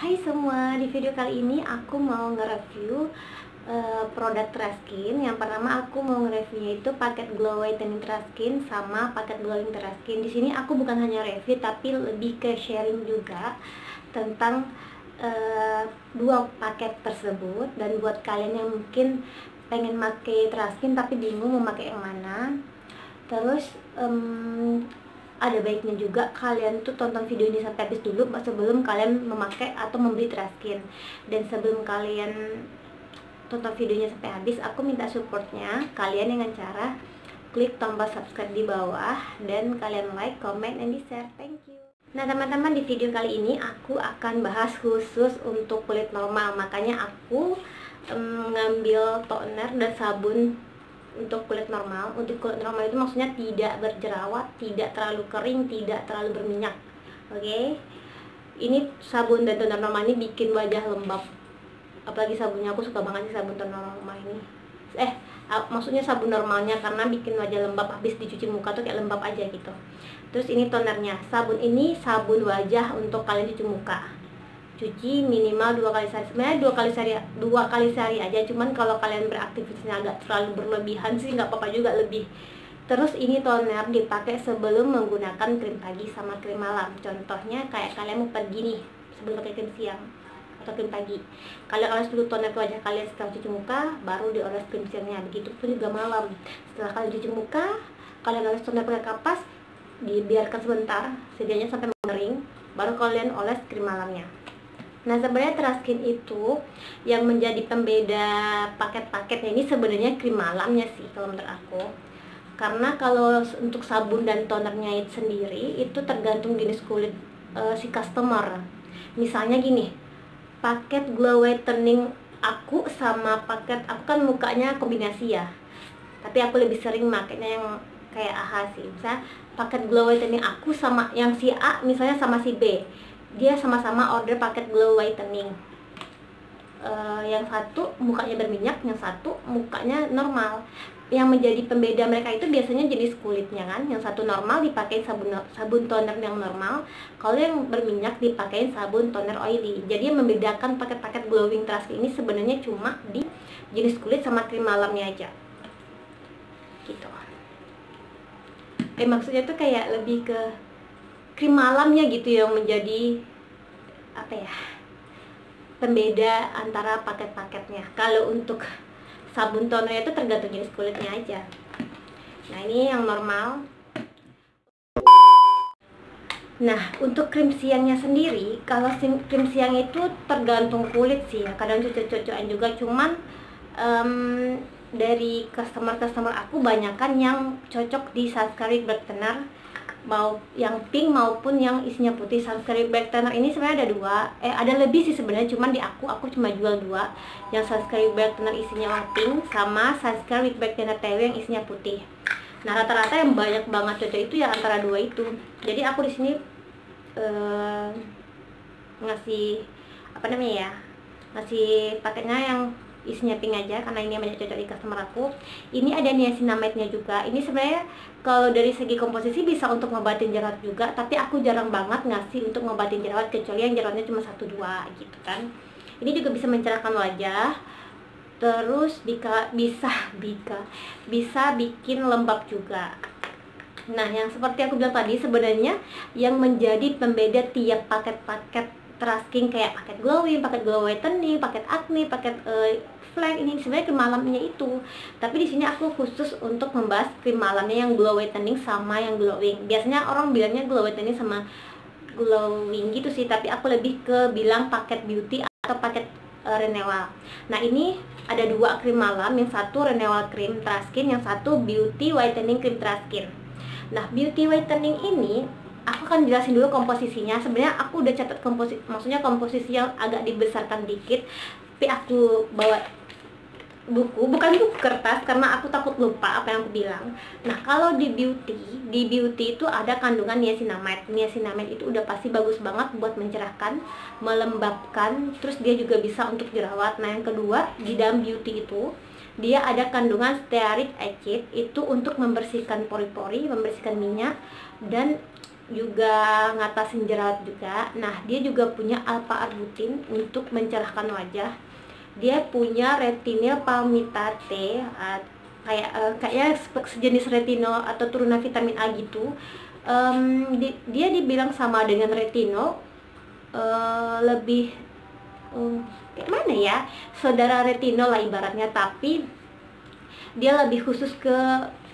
Hai semua, di video kali ini aku mau nge-review produk Traskin. Yang pertama aku mau nge-reviewnya itu paket Glow Whitening Traskin sama paket Glowing Traskin. Di sini aku bukan hanya review tapi lebih ke sharing juga tentang dua paket tersebut. Dan buat kalian yang mungkin pengen pakai Traskin tapi bingung mau pakai yang mana, terus ada baiknya juga kalian tuh tonton video ini sampai habis dulu sebelum kalian memakai atau membeli Traskin. Dan sebelum kalian tonton videonya sampai habis, aku minta supportnya kalian dengan cara klik tombol subscribe di bawah dan kalian like, comment, and share. Thank you. Nah teman-teman, di video kali ini aku akan bahas khusus untuk kulit normal. Makanya aku ngambil toner dan sabun untuk kulit normal. Untuk kulit normal itu maksudnya tidak berjerawat, tidak terlalu kering, tidak terlalu berminyak. Oke. Ini sabun dan toner normal ini bikin wajah lembab. Apalagi sabunnya, aku suka banget sih sabun toner normal ini. Maksudnya sabun normalnya, karena bikin wajah lembab, habis dicuci muka tuh kayak lembab aja gitu. Terus ini tonernya. Sabun ini sabun wajah untuk kalian cuci muka. Cuci minimal 2 kali sehari. Sebenarnya 2 kali sehari aja, cuman kalau kalian beraktivitasnya agak terlalu berlebihan sih nggak apa-apa juga lebih. Terus ini toner dipakai sebelum menggunakan krim pagi sama krim malam. Contohnya kayak kalian mau pergi nih, sebelum pakai krim siang atau krim pagi, kalian oles dulu toner ke wajah kalian setelah cuci muka, baru dioles krim siangnya. Begitupun juga malam, setelah kalian cuci muka, kalian oles toner pakai kapas, dibiarkan sebentar setidaknya sampai mengering, baru kalian oles krim malamnya. Nah sebenarnya Traskin itu yang menjadi pembeda paket-paketnya ini sebenarnya krim malamnya sih kalau menurut aku. Karena kalau untuk sabun dan tonernya itu sendiri itu tergantung jenis kulit si customer. Misalnya gini, paket Glow Whitening aku sama paket aku kan mukanya kombinasi ya, tapi aku lebih sering makainya yang kayak AHA sih. Misalnya paket Glow Whitening aku sama yang si A misalnya sama si B, dia sama-sama order paket Glow Whitening. Yang satu mukanya berminyak, yang satu mukanya normal. Yang menjadi pembeda mereka itu biasanya jenis kulitnya kan. Yang satu normal dipakai sabun toner yang normal, kalau yang berminyak dipakai sabun toner oily. Jadi yang membedakan paket-paket Glowing Traskin ini sebenarnya cuma di jenis kulit sama krim malamnya aja gitu. Maksudnya tuh kayak lebih ke krim malamnya gitu yang menjadi apa ya, pembeda antara paket-paketnya. Kalau untuk sabun tonernya itu tergantung jenis kulitnya aja. Nah ini yang normal. Nah untuk krim siangnya sendiri, kalau krim siang itu tergantung kulit sih ya, kadang cocok-cocokan juga. Cuman dari customer aku banyakan yang cocok di sunscreen brightener, mau yang pink maupun yang isinya putih. Sunscreen brightener ini sebenarnya ada dua, ada lebih sih sebenarnya, cuman di aku cuma jual dua, yang sunscreen brightener isinya pink sama sunscreen brightener TW yang isinya putih. Nah rata-rata yang banyak banget cocok itu ya antara dua itu. Jadi aku di sini ngasih apa namanya ya, ngasih paketnya yang isinya pink aja karena ini yang banyak cocok di customer aku. Ini ada niacinamide-nya juga. Ini sebenarnya kalau dari segi komposisi bisa untuk ngobatin jerawat juga, tapi aku jarang banget ngasih untuk ngobatin jerawat, kecuali yang jerawatnya cuma 1-2 gitu kan. Ini juga bisa mencerahkan wajah, terus bisa bikin lembab juga. Nah yang seperti aku bilang tadi, sebenarnya yang menjadi pembeda tiap paket-paket Traskin kayak paket glowing, paket glow whitening, paket acne, paket flake, ini sebenarnya krim malamnya itu. Tapi di sini aku khusus untuk membahas krim malamnya yang glow whitening sama yang glowing. Biasanya orang bilangnya glow whitening sama glowing gitu sih, tapi aku lebih ke bilang paket beauty atau paket renewal. Nah ini ada dua krim malam, yang satu renewal krim Traskin, yang satu beauty whitening krim Traskin. Nah beauty whitening ini aku akan jelasin dulu komposisinya. Sebenarnya aku udah catat komposisi yang agak dibesarkan dikit, tapi aku bawa bukan buku kertas karena aku takut lupa apa yang aku bilang. Nah kalau di beauty itu ada kandungan niacinamide. Niacinamide itu udah pasti bagus banget buat mencerahkan, melembabkan, terus dia juga bisa untuk jerawat. Nah yang kedua, di dalam beauty itu dia ada kandungan stearic acid, itu untuk membersihkan pori-pori, membersihkan minyak, dan juga ngatasin jerawat juga. Nah, dia juga punya alpha arbutin untuk mencerahkan wajah. Dia punya retinil palmitate, kayaknya sejenis retinol atau turunan vitamin A gitu. Dia dibilang sama dengan retinol, lebih kayak mana ya, saudara retinol lah ibaratnya, tapi dia lebih khusus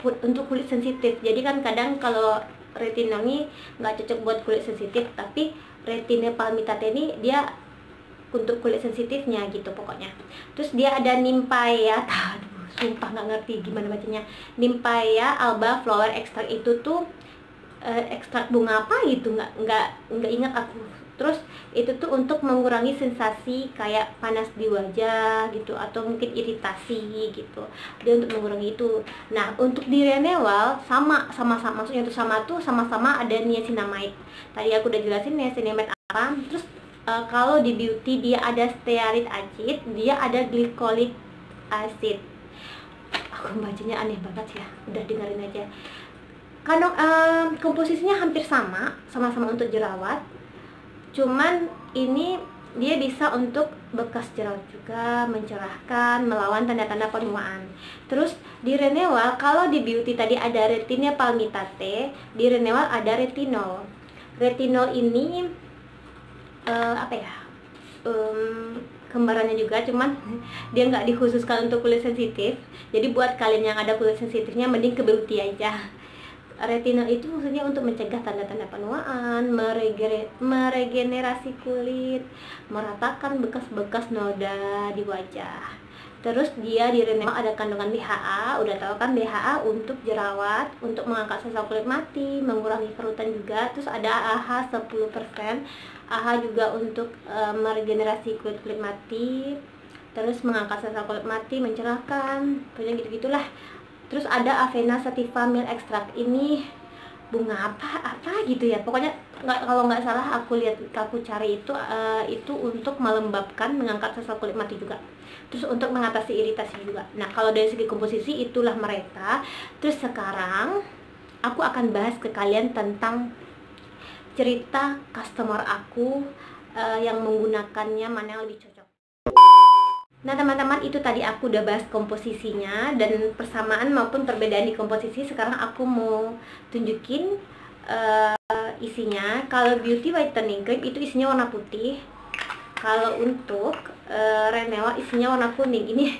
untuk kulit sensitif. Jadi kan kadang kalau retinol ini nggak cocok buat kulit sensitif, tapi retinol palmitate ini dia untuk kulit sensitifnya gitu pokoknya. Terus dia ada Nimpaya, aduh sumpah nggak ngerti gimana bacanya, Nimpaya alba flower extract. Itu tuh ekstrak bunga apa gitu, nggak ingat aku. Terus itu tuh untuk mengurangi sensasi kayak panas di wajah gitu, atau mungkin iritasi gitu, dia untuk mengurangi itu. Nah, untuk di Renewal sama maksudnya itu sama-sama ada niacinamide. Tadi aku udah jelasin niacinamide apa. Terus kalau di Beauty dia ada stearin acid, dia ada glycolic acid. Aku bacanya aneh banget ya, udah dengerin aja. Kandung komposisinya hampir sama-sama untuk jerawat. Cuman ini dia bisa untuk bekas jerawat juga, mencerahkan, melawan tanda-tanda penuaan. Terus di Renewal, kalau di Beauty tadi ada retinol palmitate, di Renewal ada retinol. Retinol ini kembarannya juga, cuman dia nggak dikhususkan untuk kulit sensitif. Jadi buat kalian yang ada kulit sensitifnya mending ke Beauty aja. Retinol itu maksudnya untuk mencegah tanda-tanda penuaan, meregenerasi kulit, meratakan bekas-bekas noda di wajah. Terus dia di Renewal ada kandungan BHA, udah tahu kan BHA untuk jerawat, untuk mengangkat sel kulit mati, mengurangi kerutan juga. Terus ada AHA 10%, AHA juga untuk meregenerasi kulit mati, terus mengangkat sel kulit mati, mencerahkan, pokoknya gitu-gitulah. Terus ada Avena sativa milk extract, ini bunga apa gitu ya, pokoknya kalau nggak salah aku cari itu untuk melembabkan, mengangkat sel kulit mati juga, terus untuk mengatasi iritasi juga. Nah, kalau dari segi komposisi itulah mereka. Terus sekarang aku akan bahas ke kalian tentang cerita customer aku yang menggunakannya, mana yang lebih cocok. Nah teman-teman, itu tadi aku udah bahas komposisinya dan persamaan maupun perbedaan di komposisi. Sekarang aku mau tunjukin isinya. Kalau Beauty Whitening Cream itu isinya warna putih. Kalau untuk Renewal isinya warna kuning. Ini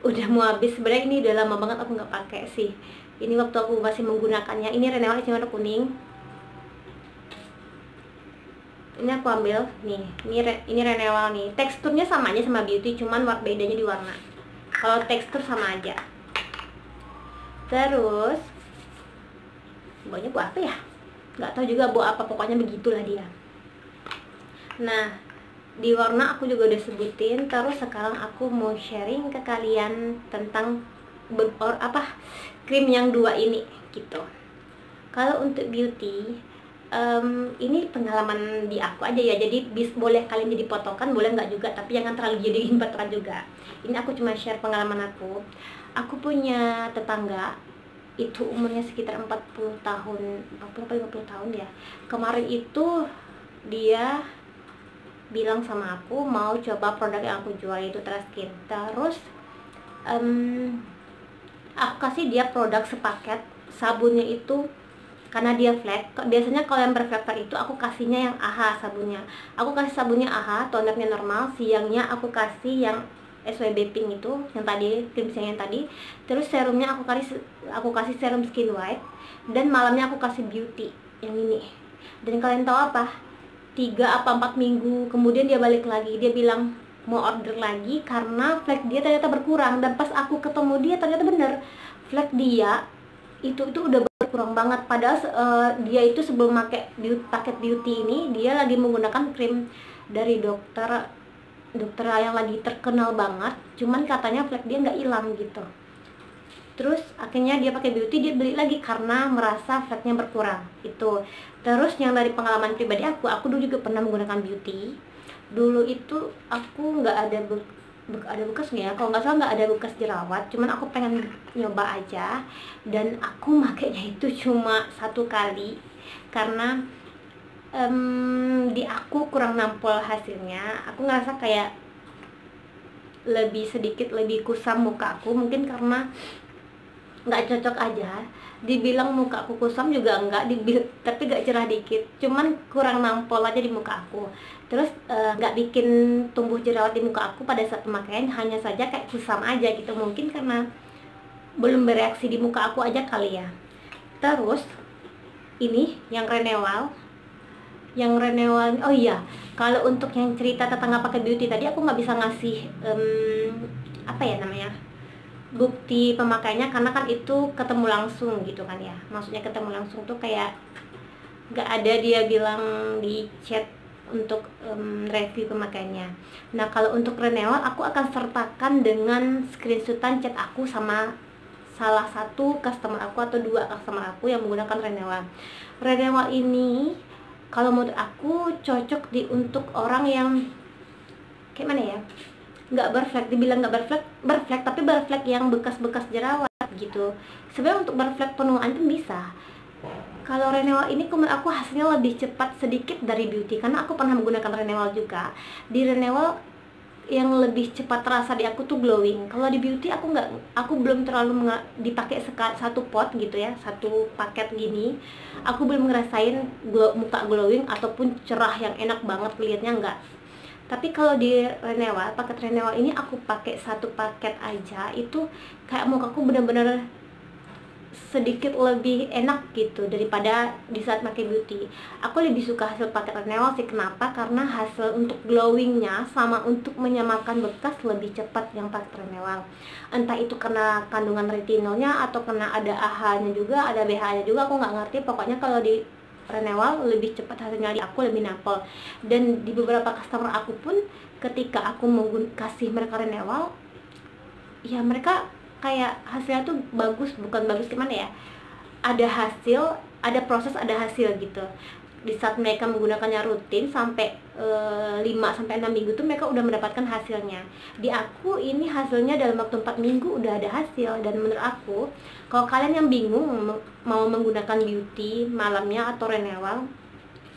udah mau habis, sebenarnya ini udah lama banget aku nggak pakai sih. Ini waktu aku masih menggunakannya. Ini Renewal isinya warna kuning. Ini aku ambil nih, ini Renewal nih. Teksturnya sama aja sama Beauty, cuman bedanya di warna. Kalau tekstur sama aja. Terus baunya bau apa ya? Nggak tahu juga bau apa, pokoknya begitulah dia. Nah, di warna aku juga udah sebutin. Terus sekarang aku mau sharing ke kalian tentang krim yang dua ini gitu. Kalau untuk Beauty, ini pengalaman di aku aja ya, jadi boleh kalian jadi potongan, boleh nggak juga, tapi jangan terlalu jadiin patokan juga. Ini aku cuma share pengalaman aku. Aku punya tetangga itu umurnya sekitar 40 tahun, 40-50 tahun ya. Kemarin itu dia bilang sama aku mau coba produk yang aku jual, itu Traskin. Terus aku kasih dia produk sepaket. Sabunnya itu karena dia flat, biasanya kalau yang berflektor itu aku kasihnya yang AHA sabunnya. Aku kasih sabunnya AHA, tonernya normal, siangnya aku kasih yang SWB Pink itu, yang tadi, krim siang yang tadi. Terus serumnya aku kasih serum Skin White, dan malamnya aku kasih Beauty yang ini. Dan kalian tahu apa? 3 apa 4 minggu kemudian dia balik lagi, dia bilang mau order lagi karena flek dia ternyata berkurang. Dan pas aku ketemu dia ternyata bener, flek dia itu udah berkurang banget. Padahal dia itu sebelum pakai paket Beauty ini, dia lagi menggunakan krim dari dokter yang lagi terkenal banget, cuman katanya flek dia nggak hilang gitu. Terus akhirnya dia pakai Beauty, dia beli lagi karena merasa fleknya berkurang itu. Terus yang dari pengalaman pribadi aku dulu juga pernah menggunakan Beauty. Dulu itu aku nggak ada bekasnya ya, kalau nggak salah nggak ada bekas jerawat, cuman aku pengen nyoba aja, dan aku makainya itu cuma 1 kali. karena di aku kurang nampol hasilnya. Aku ngerasa kayak lebih kusam muka aku, mungkin karena nggak cocok aja. Dibilang muka aku kusam juga enggak, tapi gak cerah dikit, cuman kurang nampol aja di muka aku. Terus nggak bikin tumbuh jerawat di muka aku pada saat pemakaian, hanya saja kayak kusam aja gitu, mungkin karena belum bereaksi di muka aku aja kali ya. Terus ini yang Renewal, oh iya, kalau untuk yang cerita tentang pakai beauty tadi, aku nggak bisa ngasih apa ya namanya, bukti pemakaiannya, karena kan itu ketemu langsung gitu kan ya. Maksudnya ketemu langsung tuh kayak nggak ada dia bilang di chat untuk review pemakaiannya. Nah, kalau untuk Renewal aku akan sertakan dengan screenshotan chat aku sama salah satu customer aku atau 2 customer aku yang menggunakan Renewal. Renewal ini kalau menurut aku cocok untuk orang yang kayak mana ya, nggak berflek. Dibilang nggak berflek, tapi berflek yang bekas-bekas jerawat gitu. Sebenarnya untuk berflek penuaan itu bisa. Kalau Renewal ini menurut aku hasilnya lebih cepat sedikit dari beauty, karena aku pernah menggunakan Renewal juga. Di Renewal yang lebih cepat terasa di aku tuh glowing. Kalau di beauty aku belum terlalu dipakai satu pot gitu ya, satu paket gini. Aku belum ngerasain muka glowing ataupun cerah yang enak banget liatnya, enggak. Tapi kalau di Renewal, paket Renewal ini aku pakai satu paket aja, itu kayak mukaku bener-bener sedikit lebih enak gitu daripada di saat pakai beauty. Aku lebih suka hasil paket Renewal sih. Kenapa? Karena hasil untuk glowingnya sama untuk menyamakan bekas lebih cepat yang paket Renewal. Entah itu karena kandungan retinolnya atau karena ada AHA-nya juga, ada BHA-nya juga, aku nggak ngerti. Pokoknya kalau di Renewal lebih cepat hasilnya, di aku lebih nampol. Dan di beberapa customer aku pun ketika aku kasih mereka Renewal, ya mereka kayak hasilnya tuh bukan bagus gimana ya, ada hasil, ada proses, ada hasil gitu. Di saat mereka menggunakannya rutin sampai 5-6 minggu tuh mereka udah mendapatkan hasilnya. Di aku ini hasilnya dalam waktu 4 minggu udah ada hasil. Dan menurut aku, kalau kalian yang bingung mau menggunakan beauty malamnya atau Renewal,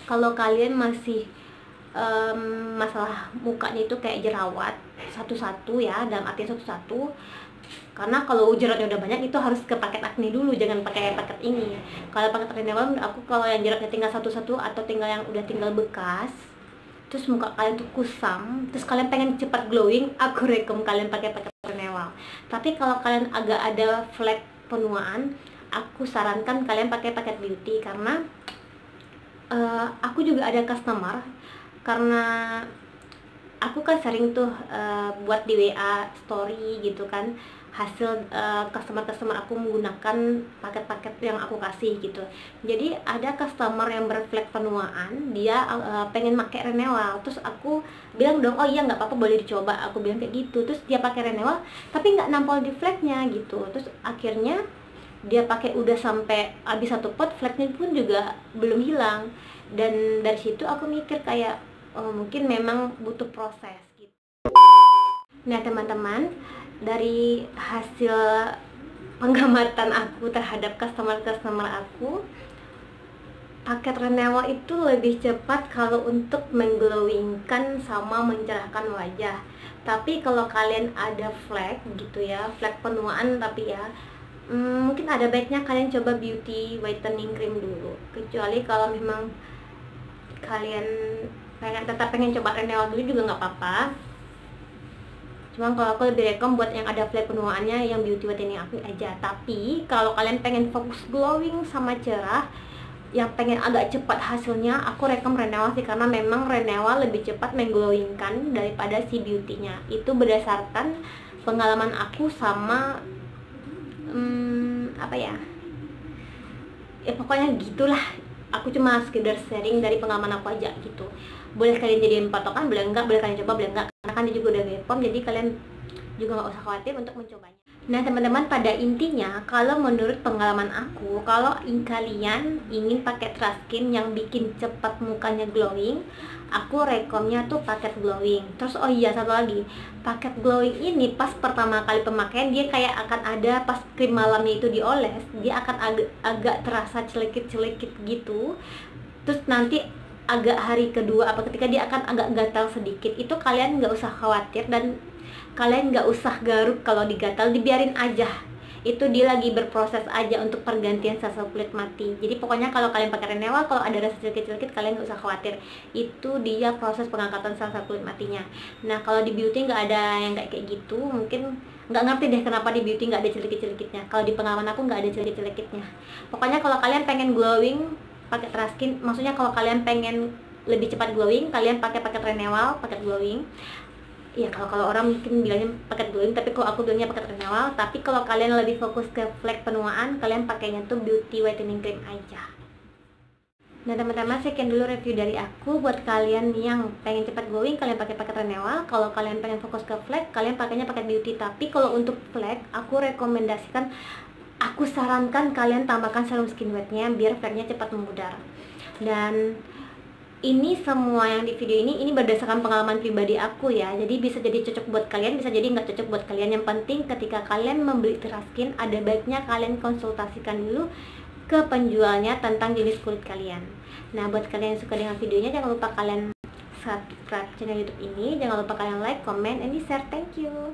kalau kalian masih masalah mukanya itu kayak jerawat satu-satu ya, dalam arti satu-satu, karena kalau jeratnya udah banyak itu harus ke paket acne dulu, jangan pakai paket ini. Kalau paket Renewal aku, kalau yang jeratnya tinggal satu-satu atau tinggal bekas, terus muka kalian tuh kusam, terus kalian pengen cepat glowing, aku rekom kalian pakai paket Renewal. Tapi kalau kalian agak ada flek penuaan, aku sarankan kalian pakai paket beauty. Karena aku juga ada customer, karena aku kan sering tuh buat di WA story gitu kan, hasil customer aku menggunakan paket-paket yang aku kasih gitu. Jadi ada customer yang berflek penuaan, dia pengen pakai Renewal. Terus aku bilang dong, oh iya nggak apa-apa, boleh dicoba, aku bilang kayak gitu. Terus dia pakai Renewal tapi nggak nampol di fleknya gitu. Terus akhirnya dia pakai udah sampai habis satu pot, fleknya pun juga belum hilang. Dan dari situ aku mikir kayak, oh mungkin memang butuh proses gitu. Nah teman-teman, dari hasil pengamatan aku terhadap customer aku, paket Renewal itu lebih cepat kalau untuk mengglowingkan sama mencerahkan wajah. Tapi kalau kalian ada flek gitu ya, flek penuaan, tapi ya mungkin ada baiknya kalian coba beauty whitening cream dulu. Kecuali kalau memang kalian tetap pengen coba Renewal dulu juga nggak apa-apa. Cuma kalau aku lebih rekom buat yang ada flek penuaannya yang beauty whitening aku aja. Tapi kalau kalian pengen fokus glowing sama cerah, yang pengen agak cepat hasilnya, aku rekom Renewal sih. Karena memang Renewal lebih cepat mengglowingkan daripada si beauty-nya. Itu berdasarkan pengalaman aku sama apa ya, pokoknya gitulah. Aku cuma sekedar sharing dari pengalaman aku aja gitu. Boleh kalian jadiin patokan, boleh enggak, boleh kalian coba, boleh enggak. Karena kan dia juga udah BPOM, jadi kalian juga nggak usah khawatir untuk mencobanya. Nah teman-teman, pada intinya kalau menurut pengalaman aku, kalau kalian ingin pakai trust skin yang bikin cepat mukanya glowing, aku rekomnya tuh paket glowing. Terus oh iya, satu lagi, paket glowing ini pas pertama kali pemakaian dia kayak akan ada, pas krim malamnya itu dioles, dia akan agak terasa celikit-celikit gitu. Terus nanti agak hari kedua apa ketika dia akan agak gatal sedikit, itu kalian nggak usah khawatir dan kalian nggak usah garuk kalau digatal, dibiarin aja, itu dia lagi berproses aja untuk pergantian sel kulit mati. Jadi pokoknya kalau kalian pakai Renewal, kalau ada rasa celkit-celkit kalian nggak usah khawatir, itu dia proses pengangkatan sel kulit matinya. Nah kalau di beauty nggak ada yang kayak gitu, mungkin nggak ngerti deh kenapa di beauty nggak ada celkit-celkitnya. Kalau di pengalaman aku nggak ada celkit-celkitnya. Pokoknya kalau kalian pengen glowing pakai trust skin, maksudnya kalau kalian pengen lebih cepat glowing, kalian pakai paket Renewal, paket glowing. Ya kalau orang mungkin bilangnya paket glowing, tapi kalau aku bilangnya paket Renewal. Tapi kalau kalian lebih fokus ke flek penuaan, kalian pakainya tuh beauty whitening cream aja. Nah teman-teman, sekian dulu review dari aku. Buat kalian yang pengen cepat glowing, kalian pakai paket Renewal. Kalau kalian pengen fokus ke flek, kalian pakainya paket beauty. Tapi kalau untuk flek, aku rekomendasikan, aku sarankan kalian tambahkan serum skin white-nya biar fleknya cepat memudar. Dan ini semua yang di video ini berdasarkan pengalaman pribadi aku ya. Jadi bisa jadi cocok buat kalian, bisa jadi nggak cocok buat kalian. Yang penting ketika kalian membeli trust skin, ada baiknya kalian konsultasikan dulu ke penjualnya tentang jenis kulit kalian. Nah buat kalian yang suka dengan videonya, jangan lupa kalian subscribe channel YouTube ini. Jangan lupa kalian like, comment, and share. Thank you.